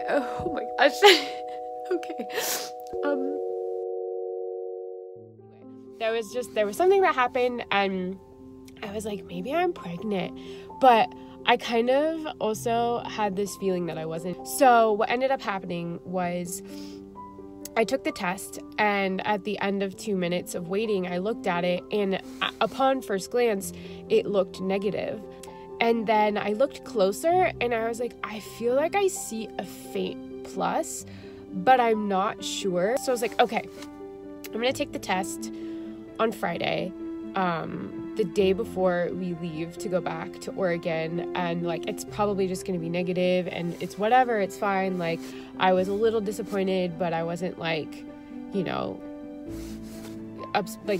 Oh my gosh. Okay. There was something that happened and I was like, maybe I'm pregnant, but I kind of also had this feeling that I wasn't. So what ended up happening was I took the test, and at the end of 2 minutes of waiting, I looked at it, and upon first glance, it looked negative. And then I looked closer, and I was like, I feel like I see a faint plus, but I'm not sure. So I was like, okay, I'm gonna take the test on Friday, the day before we leave to go back to Oregon, and like it's probably just gonna be negative and it's whatever, it's fine. Like I was a little disappointed, but I wasn't like, you know,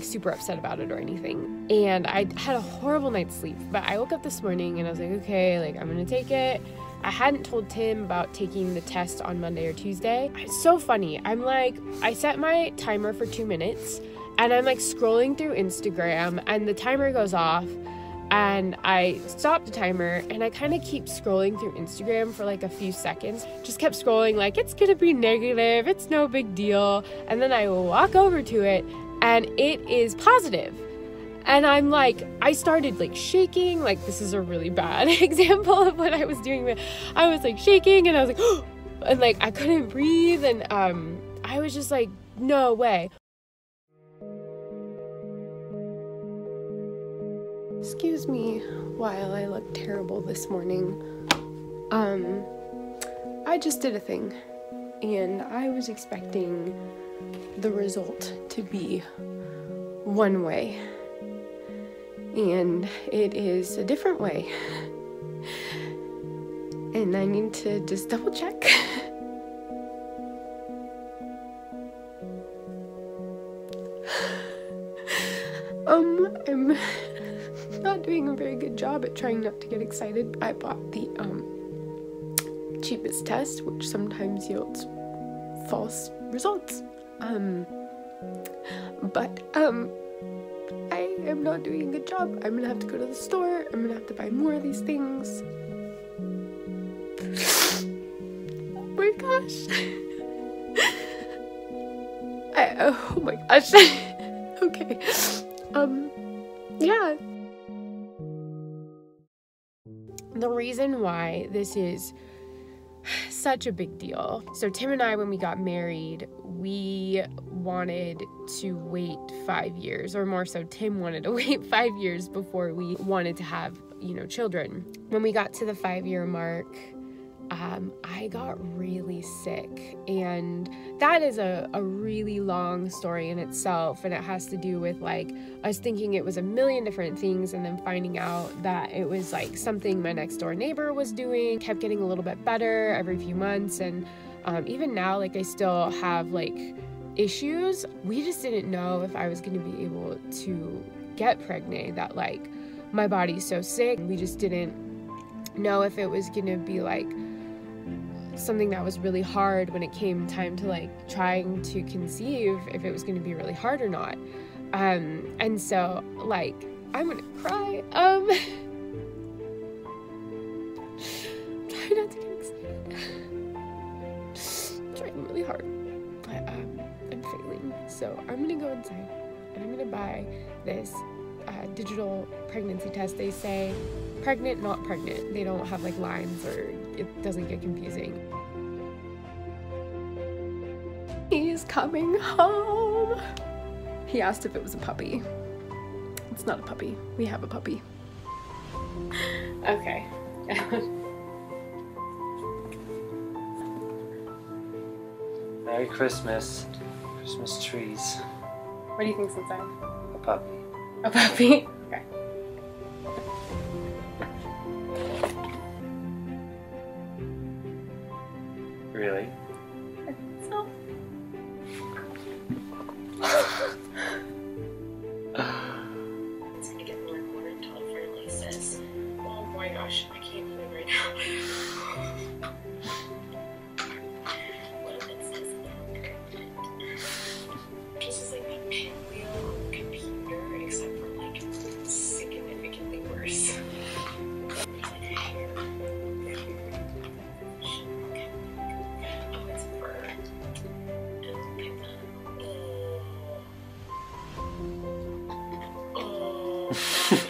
super upset about it or anything. And I had a horrible night's sleep, but I woke up this morning and I was like, okay, like I'm gonna take it. I hadn't told Tim about taking the test on Monday or Tuesday. It's so funny. I set my timer for 2 minutes and I'm like scrolling through Instagram and the timer goes off and I stop the timer and I kind of keep scrolling through Instagram for like a few seconds. Just kept scrolling like it's gonna be negative, it's no big deal. And then I walk over to it and it is positive. And I'm like, I started like shaking, like this is a really bad example of what I was doing, but I was like shaking and I was like, oh, and like I couldn't breathe and I was just like, no way. Excuse me while I look terrible this morning. I just did a thing and I was expecting the result to be one way and it is a different way and I need to just double check. I'm not doing a very good job at trying not to get excited. I bought the cheapest test, which sometimes yields false results. But I am not doing a good job. I'm gonna have to go to the store. I'm gonna have to buy more of these things. Oh my gosh. Oh my gosh. Okay. Yeah. The reason why this is such a big deal. So Tim and I, when we got married, we wanted to wait 5 years, or more so Tim wanted to wait 5 years before we wanted to have, you know, children. When we got to the 5-year mark, I got really sick, and that is a really long story in itself, and it has to do with like us thinking it was a million different things and then finding out that it was like something my next door neighbor was doing. Kept getting a little bit better every few months, and even now like I still have like issues. We just didn't know if I was going to be able to get pregnant, that like my body's so sick. We just didn't know if it was going to be like something that was really hard when it came time to like trying to conceive, if it was going to be really hard or not. And so like I'm gonna cry. Try not to get excited. Trying really hard, but I'm failing. So I'm gonna go inside and I'm gonna buy this digital pregnancy test. They say pregnant, not pregnant. They don't have like lines, or it doesn't get confusing. He's coming home. He asked if it was a puppy. It's not a puppy. We have a puppy. Okay. Merry Christmas. Christmas trees. What do you think's inside? A puppy. A puppy? Okay. Really? So. It's gonna get more important until it finally says, oh my gosh, I can't even right now. What if it says I'm pregnant? This is like my pinwheel on the computer, except for like 6 Bye.